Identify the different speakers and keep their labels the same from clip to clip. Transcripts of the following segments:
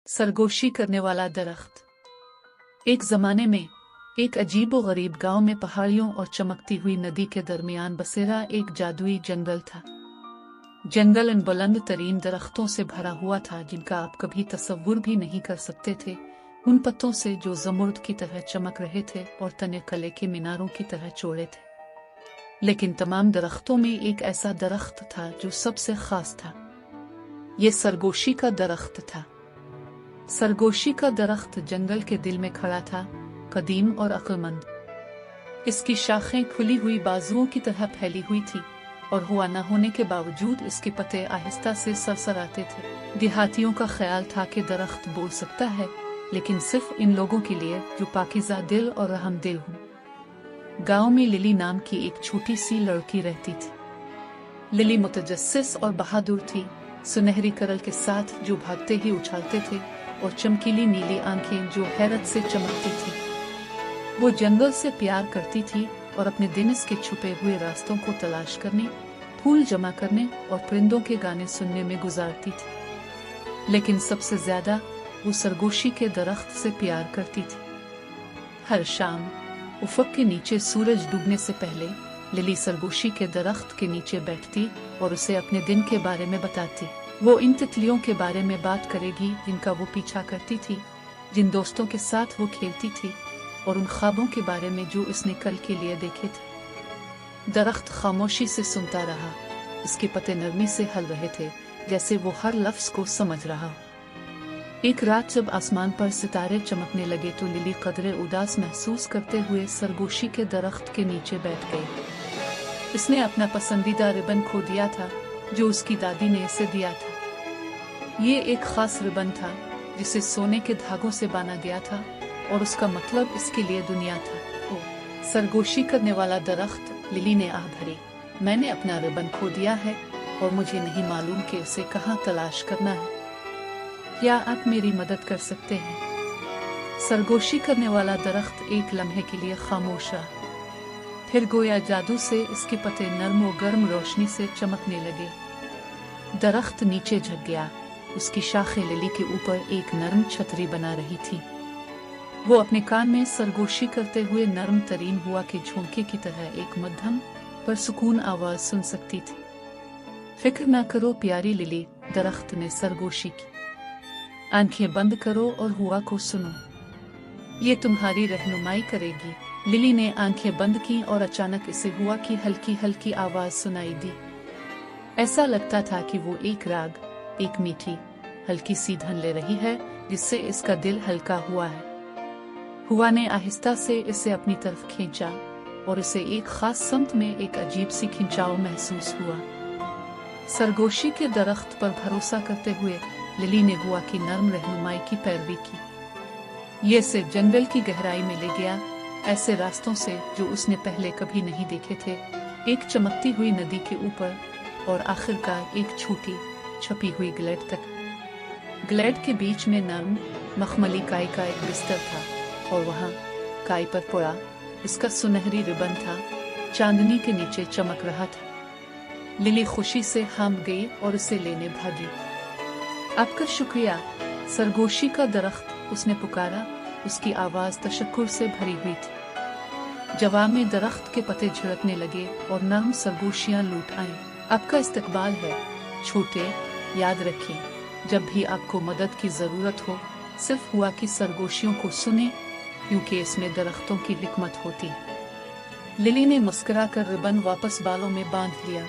Speaker 1: सरगोशी करने वाला दरख्त। एक जमाने में एक अजीब व गरीब गांव में पहाड़ियों और चमकती हुई नदी के दरमियान बसेरा एक जादुई जंगल था। जंगल इन बुलंद तरीन दरख्तों से भरा हुआ था जिनका आप कभी तसव्वुर भी नहीं कर सकते थे। उन पत्तों से जो जमुर्द की तरह चमक रहे थे और तने कले के मीनारों की तरह चौड़े थे। लेकिन तमाम दरख्तों में एक ऐसा दरख्त था जो सबसे खास था। ये सरगोशी का दरख्त था। सरगोशी का दरख्त जंगल के दिल में खड़ा था, कदीम और अक्लमंद। इसकी शाखें खुली हुई बाजुओं की तरह फैली हुई थी और हुआ न होने के बावजूद इसके पत्ते आहिस्ता से सरसराते थे। देहातियों का ख्याल था कि दरख्त बोल सकता है, लेकिन सिर्फ इन लोगों के लिए जो पाकीज़ा दिल और रहमदिल हों। गांव में लिली नाम की एक छोटी सी लड़की रहती थी। लिली मुतजस्सिस और बहादुर थी, सुनहरी करल के साथ जो भागते ही उछालते थे और चमकीली नीली आंखें जो हैरत से चमकती थी। वो जंगल से प्यार करती थी और अपने दिन इसके छुपे हुए रास्तों को तलाश करने, फूल जमा करने और परिंदों के गाने सुनने में गुजारती थी। लेकिन सबसे ज्यादा वो सरगोशी के दरख्त से प्यार करती थी। हर शाम उफ़क़ के नीचे सूरज डूबने से पहले लिली सरगोशी के दरख्त के नीचे बैठती और उसे अपने दिन के बारे में बताती। वो इन तितलियों के बारे में बात करेगी जिनका वो पीछा करती थी, जिन दोस्तों के साथ वो खेलती थी और उन ख्वाबों के बारे में जो उसने कल के लिए देखे थे। दरख्त खामोशी से सुनता रहा। इसके पत्ते नरमी से हल रहे थे, जैसे वो हर लफ्ज को समझ रहा हो। एक रात जब आसमान पर सितारे चमकने लगे तो लिली कदरे उदास महसूस करते हुए सरगोशी के दरख्त के नीचे बैठ गई। इसने अपना पसंदीदा रिबन खो दिया था जो उसकी दादी ने इसे दिया था। ये एक खास रिबन था जिसे सोने के धागों से बांधा गया था और उसका मतलब इसके लिए दुनिया था। ओ, सरगोशी करने वाला दरख्त, लिली ने आह भरी। मैंने अपना रिबन खो दिया है और मुझे नहीं मालूम कि उसे कहाँ तलाश करना है। क्या आप मेरी मदद कर सकते हैं? सरगोशी करने वाला दरख्त एक लम्हे के लिए खामोश रहा। फिर गोया जादू से इसके पत्ते नर्म और गर्म रोशनी से चमकने लगे। दरख्त नीचे झुक गया। उसकी शाखें लिली के ऊपर एक नरम छतरी बना रही थी। वो अपने कान में सरगोशी करते हुए नरम तरीन हुआ के झोंके की तरह एक मध्यम पर सुकून आवाज सुन सकती थी। फिक्र ना करो प्यारी लिली, दरख्त ने सरगोशी की। आंखें बंद करो और हुआ को सुनो, ये तुम्हारी रहनुमाई करेगी। लिली ने आंखें बंद की और अचानक इसे हुआ की हल्की हल्की आवाज सुनाई दी। ऐसा लगता था कि वो एक राग, एक मीठी हल्की सी धन ले रही है जिससे इसका दिल हल्का हुआ है। हुआ ने आहिस्ता से इसे अपनी तरफ खींचा और इसे एक खास समत में एक अजीब सी खिंचाव महसूस हुआ। सरगोशी के दरख्त पर भरोसा करते हुए लिली ने हुआ की नर्म रहनुमाई की पैरवी की। ये इसे जंगल की गहराई में ले गया, ऐसे रास्तों से जो उसने पहले कभी नहीं देखे थे, एक चमकती हुई नदी के ऊपर और आखिरकार एक छोटी छपी हुई ग्लेड तक। ग्लेड के बीच में नर्म मखमली काई का एक बिस्तर था और वहाँ काई पर पड़ा इसका सुनहरी रिबन था, चांदनी के नीचे चमक रहा था। लिली खुशी से हाम गई और उसे लेने भागी। आपका शुक्रिया सरगोशी का दरख्त, उसने पुकारा। उसकी आवाज तशक्कुर से भरी हुई थी। जवाब में दरख्त के पत्ते झड़कने लगे और नर्म सरगोशियां लूट आईं। आपका इस्तकबाल है छोटे, याद रखें जब भी आपको मदद की जरूरत हो सिर्फ हुआ की सरगोशियों को सुने, क्योंकि इसमें दरख्तों की हिकमत होती है। लिली ने मुस्कुराकर रिबन वापस बालों में बांध लिया।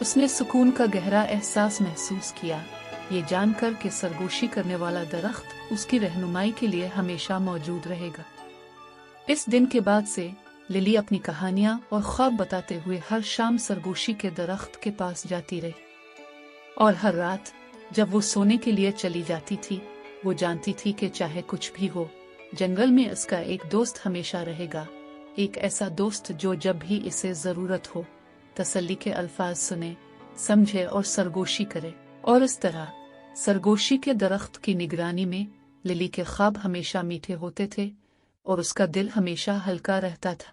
Speaker 1: उसने सुकून का गहरा एहसास महसूस किया, ये जानकर कि सरगोशी करने वाला दरख्त उसकी रहनुमाई के लिए हमेशा मौजूद रहेगा। इस दिन के बाद से लिली अपनी कहानियां और ख्वाब बताते हुए हर शाम सरगोशी के दरख्त के पास जाती रही। और हर रात जब वो सोने के लिए चली जाती थी, वो जानती थी कि चाहे कुछ भी हो, जंगल में इसका एक दोस्त हमेशा रहेगा। एक ऐसा दोस्त जो जब भी इसे जरूरत हो तसल्ली के अल्फाज सुने, समझे और सरगोशी करे। और इस तरह सरगोशी के दरख्त की निगरानी में लिली के ख्वाब हमेशा मीठे होते थे और उसका दिल हमेशा हल्का रहता था।